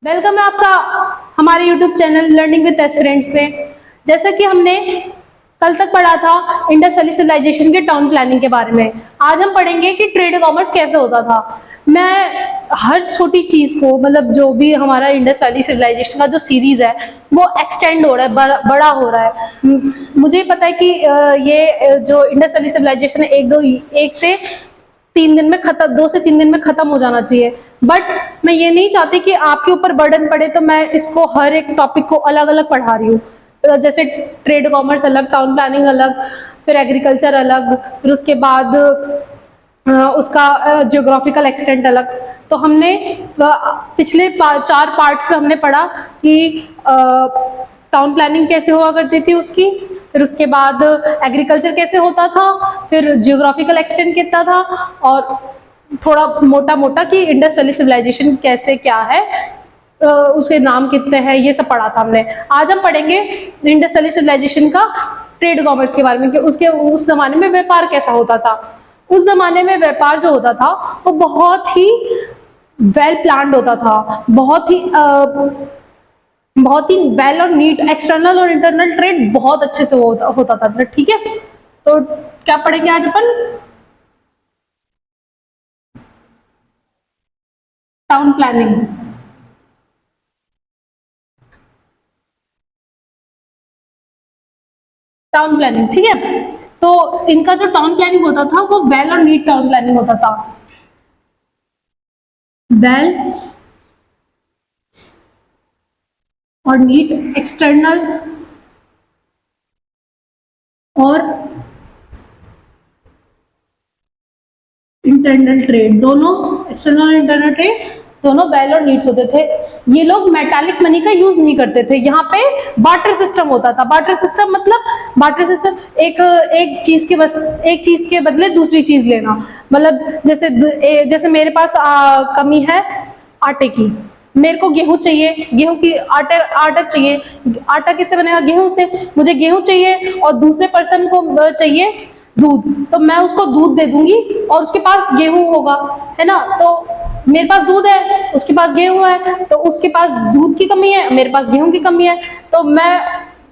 Welcome है आपका हमारे YouTube channel learning with aspirants पे। जैसा कि हमने कल तक पढ़ा था इंडस वैली सिविलाइजेशन के टाउन प्लानिंग के बारे में, आज हम पढ़ेंगे कि ट्रेड कॉमर्स कैसे होता था। मैं हर छोटी चीज को मतलब जो भी हमारा इंडस वैली सिविलाइजेशन का जो सीरीज है वो एक्सटेंड हो रहा है, बड़ा हो रहा है। मुझे पता है कि ये जो इंडस वैली सिविलाइजेशन है एक से 3 दिन में खत्म, 2 से 3 दिन में खत्म हो जाना चाहिए। बट मैं ये नहीं चाहती कि आपके ऊपर बर्डन पड़े, तो मैं इसको हर एक टॉपिक को अलग अलग पढ़ा रही हूँ। जैसे ट्रेड कॉमर्स अलग, टाउन प्लानिंग अलग, फिर एग्रीकल्चर अलग, फिर उसके बाद उसका जियोग्राफिकल एक्सटेंट अलग। तो हमने पिछले 4 पार्ट में हमने पढ़ा कि टाउन प्लानिंग कैसे हुआ करती थी उसकी, फिर उसके बाद एग्रीकल्चर कैसे होता था, फिर जियोग्राफिकल एक्सटेंट कितना था, और थोड़ा मोटा मोटा कि इंडस वैली सिविलाइजेशन कैसे क्या है, उसके नाम कितने हैं, ये सब पढ़ा था हमने। आज हम पढ़ेंगे इंडस वैली सिविलाइजेशन का ट्रेड कॉमर्स के बारे में कि उसके उस जमाने में व्यापार कैसा होता था। उस जमाने में व्यापार जो होता था वो बहुत ही वेल प्लान्ड होता था, बहुत ही वेल और नीट, एक्सटर्नल और इंटरनल ट्रेड बहुत अच्छे से होता था। ठीक है, तो क्या पढ़ेंगे आज अपन? Town planning. टाउन प्लानिंग, ठीक है। तो इनका जो टाउन प्लानिंग होता था वो वेल और नीट टाउन प्लानिंग होता था। वेल और नीट, एक्सटर्नल और इंटरनल ट्रेड, दोनों एक्सटर्नल और इंटरनल ट्रेड दोनों वेल और नीट होते थे। ये लोग मेटालिक मनी का यूज नहीं करते थे। यहाँ पे बार्टर सिस्टम होता था। बार्टर सिस्टम मतलब बार्टर सिस्टम एक चीज के बदले दूसरी चीज लेना। मतलब जैसे मेरे पास कमी है आटे की, मेरे को गेहूं चाहिए, गेहूं की आटा चाहिए। आटा किससे बनेगा? गेहूं से। मुझे गेहूं चाहिए और दूसरे पर्सन को चाहिए दूध, तो मैं उसको दूध दे दूंगी और उसके पास गेहूं होगा, है ना। तो मेरे पास दूध है, उसके पास गेहूं है, तो उसके पास दूध की कमी है, मेरे पास गेहूं की कमी है, तो मैं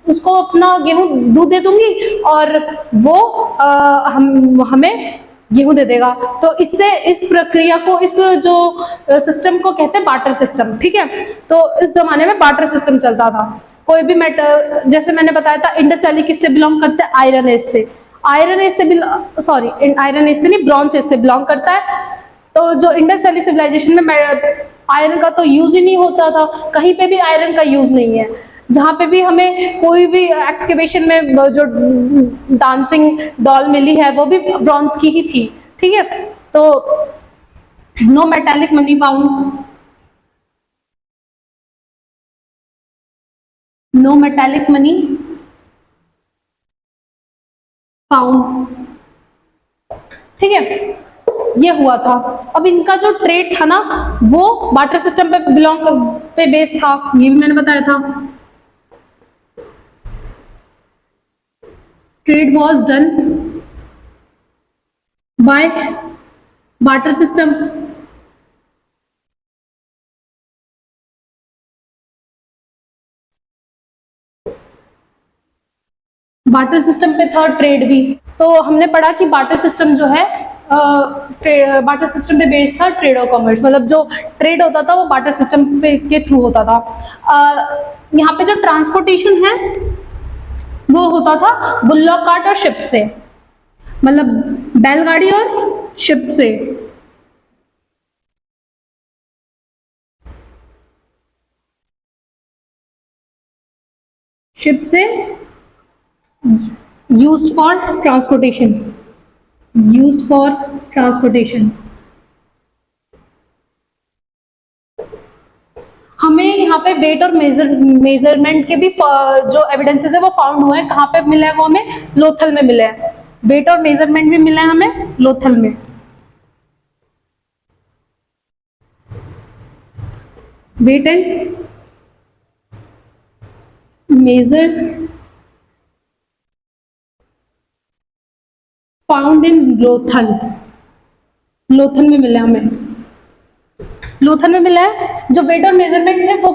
उसको अपना गेहूं दूध दे दूंगी और वो हमें गेहूं दे देगा। तो इससे इस प्रक्रिया को, इस जो सिस्टम को कहते हैं बार्टर सिस्टम, ठीक है। तो इस जमाने में बार्टर सिस्टम चलता था। कोई भी मेटल, जैसे मैंने बताया था इंडस वैली किससे बिलोंग करते हैं? आयरन एज से। आयरन एज से सॉरी, आयरन एज से नहीं, ब्रॉन्ज एज से बिलोंग करता है। तो जो इंडस वैली सिविलाइजेशन में आयरन का तो यूज ही नहीं होता था, कहीं पे भी आयरन का यूज नहीं है। जहां पे भी हमें कोई भी एक्सकेवेशन में जो डांसिंग डॉल मिली है वो भी ब्रॉन्ज की ही थी, ठीक है। तो no metallic money found, no metallic money found, ठीक है। ये हुआ था। अब इनका जो ट्रेड था ना वो बार्टर सिस्टम पे बेस था, ये भी मैंने बताया था। Trade was done by barter system. Barter system पे था ट्रेड भी। तो हमने पढ़ा कि बार्टर सिस्टम जो है, बार्टर सिस्टम पे बेस्ड था ट्रेड और कॉमर्स। मतलब जो ट्रेड होता था वो बार्टर सिस्टम के थ्रू होता था। यहाँ पे जो ट्रांसपोर्टेशन है वो होता था बुल्लॉक कार्ट और शिप से, मतलब बैलगाड़ी और शिप से। शिप से used for transportation, used for transportation. हमें यहाँ पे वेट और मेजरमेंट के भी जो एविडेंसेस है वो फाउंड हुए हैं। कहाँ पे मिला है वो? हमें लोथल में मिला है। वेट और मेजरमेंट भी मिला है हमें लोथल में। Weight and measure found in Lothal, Lothal में मिला हमें। लोथल में मिला है। जो वेट और मेजरमेंट थे वो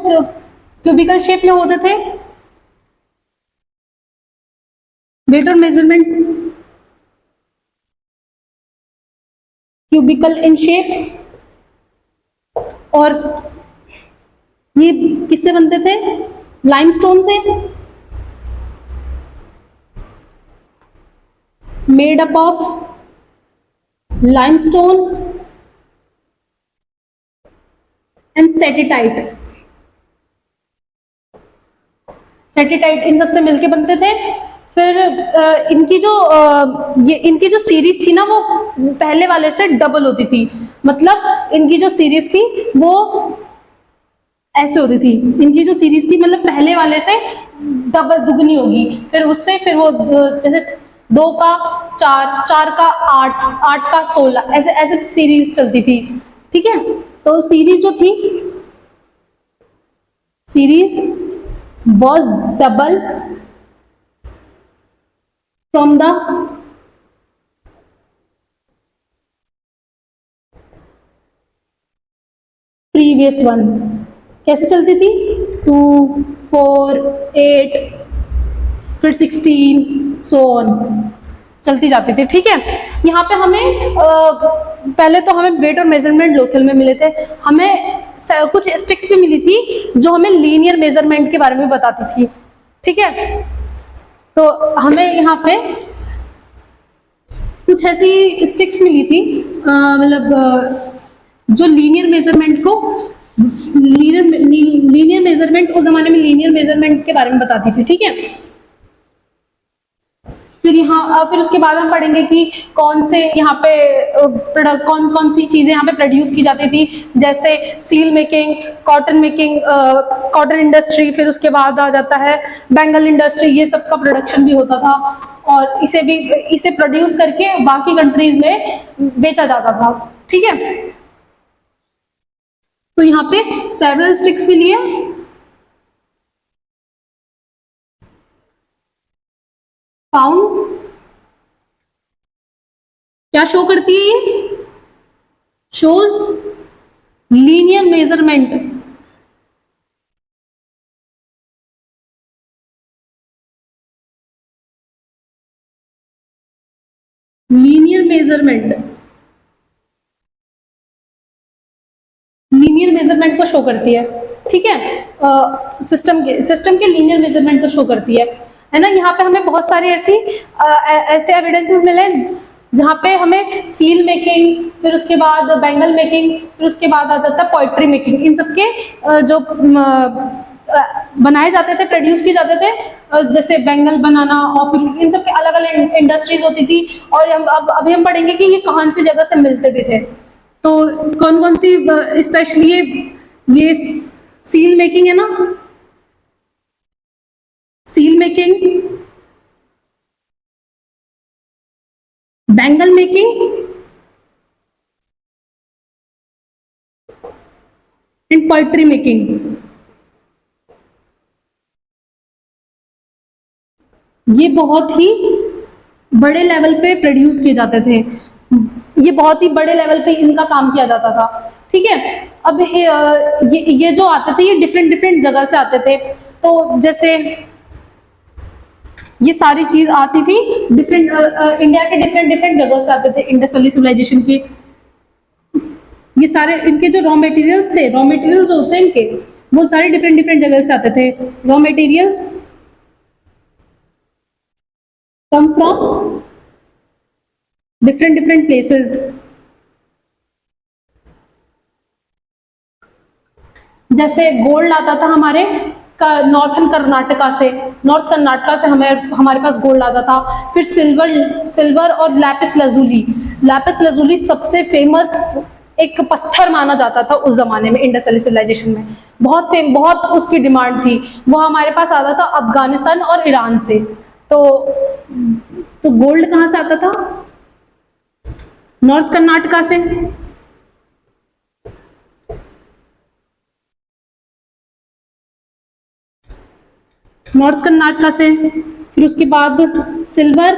क्यूबिकल शेप में होते थे। वेट और मेजरमेंट क्यूबिकल इन शेप। और ये किससे बनते थे? लाइमस्टोन से। Made up of limestone and steatite. Steatite इन सबसे मिलके बनते थे। फिर इनकी जो सीरीज थी ना वो पहले वाले से डबल होती थी। मतलब इनकी जो सीरीज थी वो ऐसे होती थी। इनकी जो सीरीज थी मतलब पहले वाले से डबल दुगनी होगी। फिर उससे फिर वो जैसे 2 का 4, 4 का 8, 8 का 16 ऐसे ऐसे सीरीज चलती थी। ठीक है, तो सीरीज जो थी, series was double from the previous one। कैसे चलती थी? 2, 4, 8 फिर 16 so on चलती जाती थी। ठीक है, यहाँ पे हमें पहले तो हमें वेट और मेजरमेंट लोथल में मिले थे। हमें कुछ स्टिक्स भी मिली थी जो हमें लीनियर मेजरमेंट के बारे में बताती थी। ठीक है, तो हमें यहाँ पे कुछ ऐसी स्टिक्स मिली थी मतलब जो लीनियर मेजरमेंट को लीनियर मेजरमेंट उस जमाने में लीनियर मेजरमेंट के बारे में बताती थी। ठीक है, फिर उसके बाद हम पढ़ेंगे कि कौन से यहाँ पे कौन कौन सी चीजें यहाँ पे प्रोड्यूस की जाती थी, जैसे seal making, cotton making, cotton industry. फिर उसके बाद आ जाता है बैंगल इंडस्ट्री। ये सब का प्रोडक्शन भी होता था और इसे प्रोड्यूस करके बाकी कंट्रीज में बेचा जाता था। ठीक है, तो यहाँ पे सेवरल स्टिक्स भी लिए। फाउंड क्या शो करती है? ये shows linear measurement. Linear measurement, linear measurement को शो करती है। ठीक है, सिस्टम के लीनियर मेजरमेंट को शो करती है ना। यहाँ पे हमें बहुत सारे ऐसे एविडेंसेस मिले जहाँ पे हमें सील मेकिंग, फिर उसके बाद बैंगल मेकिंग, फिर उसके बाद आ जाता है पोएट्री मेकिंग। इन सबके जो बनाए जाते थे, प्रोड्यूस किए जाते थे, जैसे बैंगल बनाना, और फिर इन सबके अलग अलग इंडस्ट्रीज होती थी। और अभी हम पढ़ेंगे कि ये कौन सी जगह से मिलते भी थे। तो कौन कौन सी, स्पेशली ये सील मेकिंग है ना, seal making, bangle making and poetry making, ये बहुत ही बड़े लेवल पे प्रोड्यूस किए जाते थे। ये बहुत ही बड़े लेवल पे इनका काम किया जाता था। ठीक है, अब ये जो आते थे ये डिफरेंट जगह से आते थे। तो जैसे ये सारी चीज आती थी इंडिया के डिफरेंट जगह से आते थे। इंडस वैली सिविलाइजेशन के ये सारे इनके जो रॉ मटेरियल्स थे, रॉ मटेरियल जो होते हैं इनके, वो सारे डिफरेंट जगह से आते थे। Raw materials come from different places. जैसे गोल्ड आता था हमारे नॉर्थन कर्नाटका से, नॉर्थ कर्नाटका से हमारे पास गोल्ड आता था। फिर सिल्वर और लैपिस लजुली सबसे फेमस एक पत्थर माना जाता था उस जमाने में। इंडस वैली सिविलाइजेशन में बहुत उसकी डिमांड थी। वो हमारे पास आता था अफगानिस्तान और ईरान से। तो गोल्ड कहाँ से आता था? नॉर्थ कर्नाटका से। नॉर्थ कर्नाटका से। फिर उसके बाद सिल्वर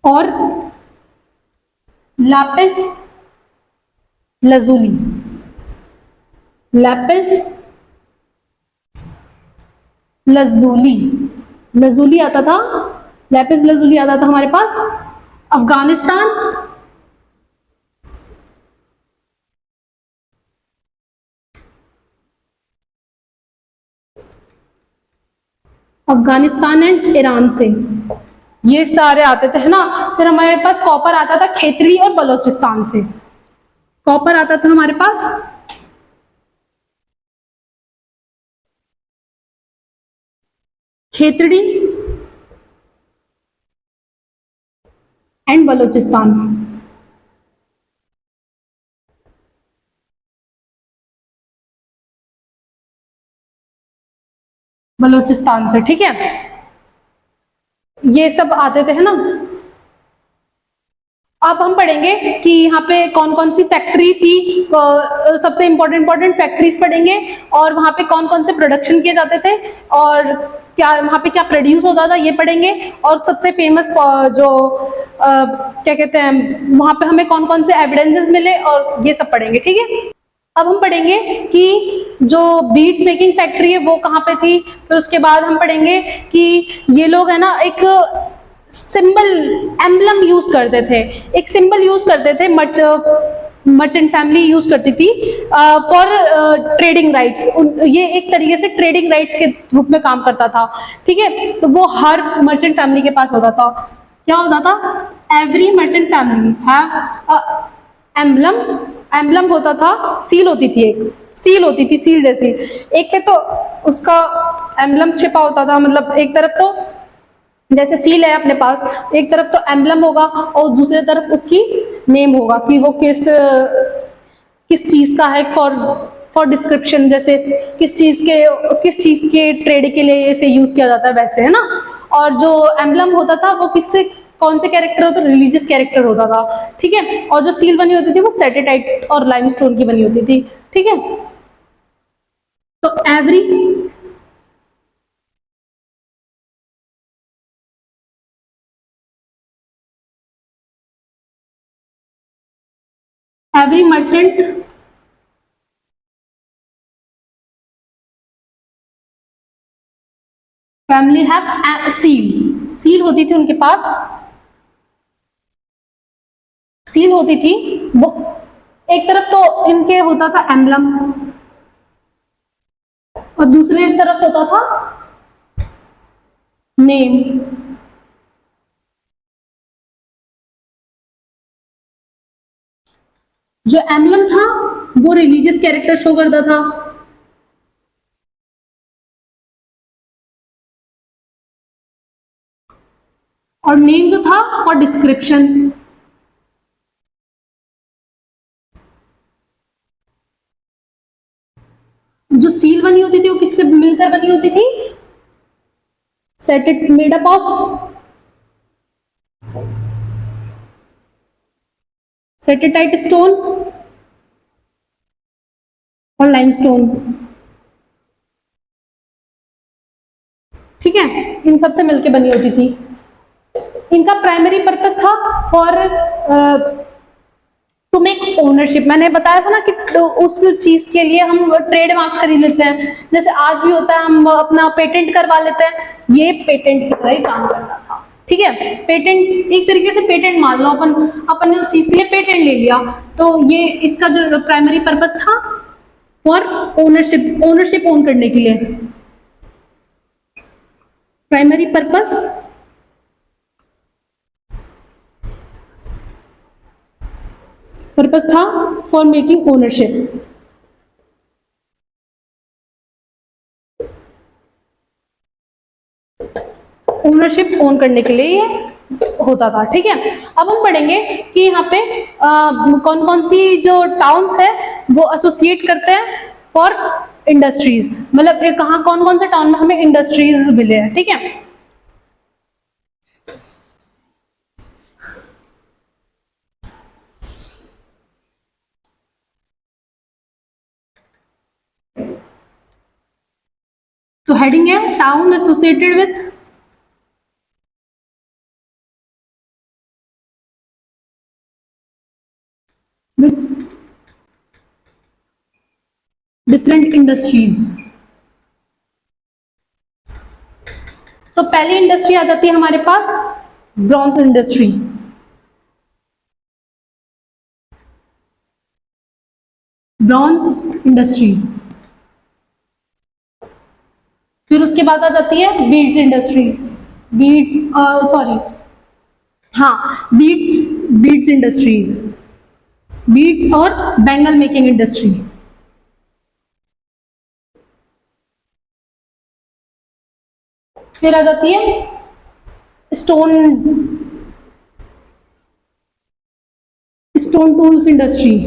और Lapis lazuli, Lapis lazuli, lazuli आता था, लैपिस लजूली आता था हमारे पास। अफगानिस्तान, अफगानिस्तान एंड ईरान से ये सारे आते थे, है ना। फिर हमारे पास कॉपर आता था खेतड़ी और बलोचिस्तान से, कॉपर आता था हमारे पास खेतड़ी एंड बलोचिस्तान, बलोचिस्तान से, ठीक है। ये सब आते थे, है ना। अब हम पढ़ेंगे कि यहाँ पे कौन कौन सी फैक्ट्री थी, सबसे इंपॉर्टेंट फैक्ट्रीज पढ़ेंगे, और वहां पे कौन कौन से प्रोडक्शन किए जाते थे, और क्या वहां पे क्या प्रोड्यूस होता था ये पढ़ेंगे, और सबसे फेमस जो क्या कहते हैं वहां पे हमें कौन कौन से एविडेंसेस मिले, और ये सब पढ़ेंगे, ठीक है। अब हम पढ़ेंगे कि जो बीड्स मेकिंग फैक्ट्री है वो कहाँ पे थी। फिर उसके बाद हम पढ़ेंगे कि ये लोग है ना एक सिंबल एम्बलम यूज करते थे, एक सिंबल यूज करते थे, मर्चेंट फैमिली यूज करती थी फॉर ट्रेडिंग राइट्स। ये एक तरीके से ट्रेडिंग राइट्स के रूप में काम करता था, ठीक है। तो वो हर मर्चेंट फैमिली के पास होता था। क्या होता था? Every merchant family have emblem, emblem होता था, सील होती थी, एक सील होती थी, सील जैसी। एक पे तो उसका एम्बलम छिपा होता था, मतलब एक तरफ तो जैसे सील है अपने पास, एक तरफ तो एम्बलम होगा और दूसरी तरफ उसकी नेम होगा कि वो किस किस चीज का है, फॉर डिस्क्रिप्शन, जैसे किस चीज के ट्रेड के लिए इसे यूज किया जाता है, वैसे, है ना। और जो एम्बलम होता था वो किससे, कौन से कैरेक्टर होता, रिलीजियस कैरेक्टर होता था, ठीक है। और जो सील बनी होती थी वो सेटेटाइट और लाइमस्टोन की बनी होती थी, ठीक है। तो every merchant family have seal, seal होती थी उनके पास, सील होती थी वो। एक तरफ तो इनके होता था एम्बलम और दूसरी तरफ होता था नेम। जो एम्बलम था वो रिलीजियस कैरेक्टर शो करता था, और नेम जो था और डिस्क्रिप्शन। जो सील बनी होती थी वो किससे मिलकर बनी होती थी? Steatite made up of steatite stone और लाइमस्टोन, ठीक है। इन सब से मिलकर बनी होती थी। इनका प्राइमरी पर्पस था फॉर टू मेक ओनरशिप। मैंने बताया था ना कि तो उस चीज के लिए हम ट्रेड मार्क्स खरीद लेते हैं, जैसे आज भी होता है, हम अपना पेटेंट करवा लेते हैं। ये पेटेंट की तरह ही काम करता था, ठीक है। पेटेंट एक तरीके से, पेटेंट मान लो अपन ने उस चीज के लिए पेटेंट ले लिया, तो ये इसका जो प्राइमरी पर्पस था फॉर ओनरशिप, ओनरशिप ओन करने के लिए। प्राइमरी पर्पस था for making ownership. Ownership own करने के लिए ये होता था, ठीक है। अब हम पढ़ेंगे कि यहाँ पे कौन कौन सी जो टाउन्स है वो एसोसिएट करते हैं फॉर इंडस्ट्रीज, मतलब कहाँ कौन कौन से टाउन में हमें इंडस्ट्रीज मिले हैं, ठीक है। तो हेडिंग है town associated with different industries. तो पहली इंडस्ट्री आ जाती है हमारे पास ब्रॉन्ज इंडस्ट्री। Bronze industry. फिर उसके बाद आ जाती है beads industry. Beads beads industries, beads और बैंगल मेकिंग इंडस्ट्री। फिर आ जाती है स्टोन टूल्स इंडस्ट्री।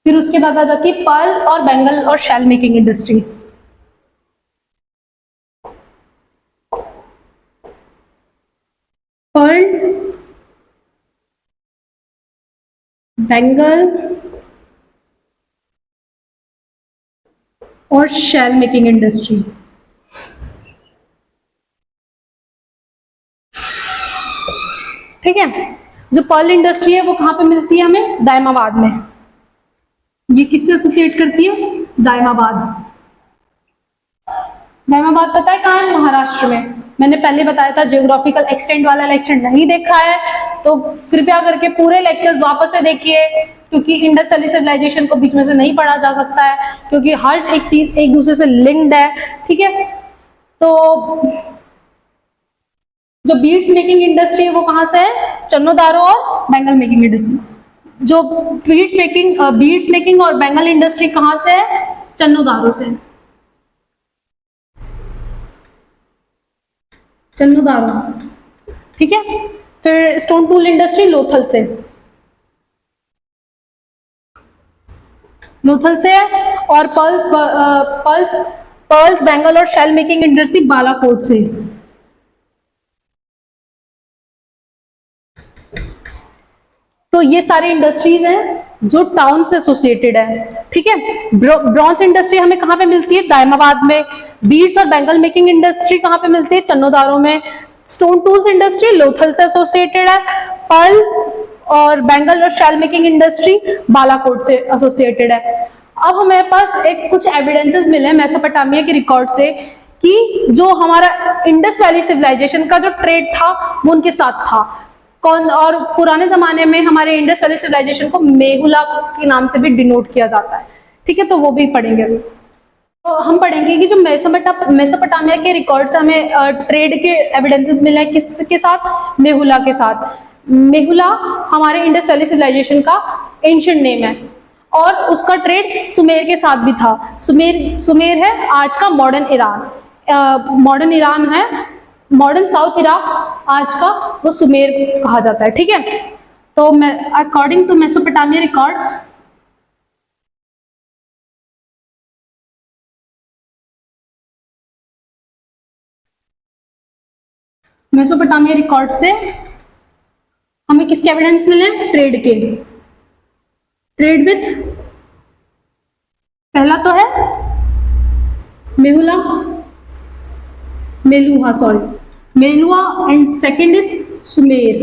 फिर उसके बाद आ जाती है पर्ल और बैंगल और shell making industry. Pearl, bangle और शेल मेकिंग इंडस्ट्री। ठीक है, जो पर्ल इंडस्ट्री है वो कहाँ पे मिलती है हमें? दायमाबाद में। ये किससे एसोसिएट करती है? दायमाबाद। दायमाबाद पता है कहाँ है? महाराष्ट्र में। मैंने पहले बताया था, ज्योग्राफिकल एक्सटेंट वाला लेक्चर नहीं देखा है तो कृपया करके पूरे लेक्चर्स वापस से देखिए, क्योंकि इंडस वैली सिविलाइजेशन को बीच में से नहीं पढ़ा जा सकता है, क्योंकि हर एक चीज एक दूसरे से लिंक्ड है। ठीक है, तो जो बीड्स मेकिंग इंडस्ट्री है वो कहाँ से है? चन्नोदारो और बैंगल मेकिंग इंडस्ट्री। जो बीड्स मेकिंग और बैंगल इंडस्ट्री कहाँ से है? चन्नोदारो से। चन्नोदारो। ठीक है, फिर स्टोन टूल इंडस्ट्री लोथल से। लोथल से है। और पर्ल्स बैंगल और शेल मेकिंग इंडस्ट्री बालाकोट से। तो ये सारी इंडस्ट्रीज हैं जो टाउन से एसोसिएटेड है। ठीक है, ब्रॉन्ज इंडस्ट्री हमें कहाँ पे मिलती है? दायमाबाद में। बीड्स और बैंगल मेकिंग इंडस्ट्री कहाँ पे मिलती है? चन्नोदारो में। स्टोन टूल्स इंडस्ट्री लोथल से एसोसिएटेड है। पर्ल और बैंगल और शेल मेकिंग इंडस्ट्री बालाकोट से एसोसिएटेड है। अब हमारे पास कुछ एविडेंसेस मिले मेसोपोटामिया के रिकॉर्ड से कि जो हमारा इंडस वैली सिविलाइजेशन का जो ट्रेड था वो उनके साथ था। और पुराने जमाने में हमारे इंडस वैली सिविलाइजेशन को मेहुला के नाम से भी डिनोट किया जाता है। ठीक है, तो वो भी पढ़ेंगे अभी। तो हम पढ़ेंगे कि जो मेसोपोटामिया के रिकॉर्ड से हमें ट्रेड के एविडेंसेस मिले हैं किसके साथ? मेहुला के साथ। मेहुला हमारे इंडस वैली सिविलाइजेशन का एंशिएंट नेम है और उसका ट्रेड सुमेर के साथ भी था। सुमेर है आज का मॉडर्न ईरान। मॉडर्न ईरान है, मॉडर्न साउथ इराक आज का वो सुमेर कहा जाता है। ठीक है, तो अकॉर्डिंग टू मेसोपोटामिया रिकॉर्ड्स से हमें किसके एविडेंस मिले? ट्रेड के। ट्रेड विथ, पहला तो है Meluha and second is Sumer.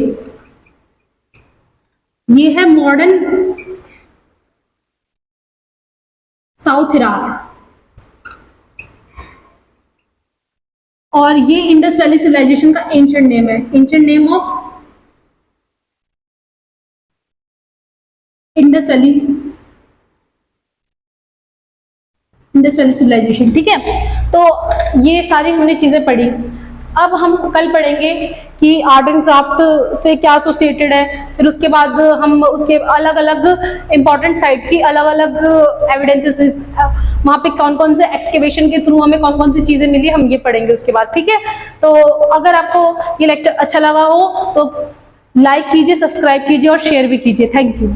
ये है मॉडर्न साउथ इराक और ये इंडस वैली सिविलाइजेशन का एंशिएंट नेम है। Ancient name of Indus valley civilization. ठीक है, तो ये सारी हमने चीजें पढ़ी। अब हम कल पढ़ेंगे कि आर्ट एंड क्राफ्ट से क्या एसोसिएटेड है, फिर उसके बाद हम उसके अलग अलग इंपॉर्टेंट साइट की अलग अलग एविडेंसेस, वहाँ पे कौन कौन से एक्सकेवेशन के थ्रू हमें कौन कौन सी चीजें मिली, हम ये पढ़ेंगे उसके बाद। ठीक है, तो अगर आपको ये लेक्चर अच्छा लगा हो तो लाइक कीजिए, सब्सक्राइब कीजिए और शेयर भी कीजिए। Thank you.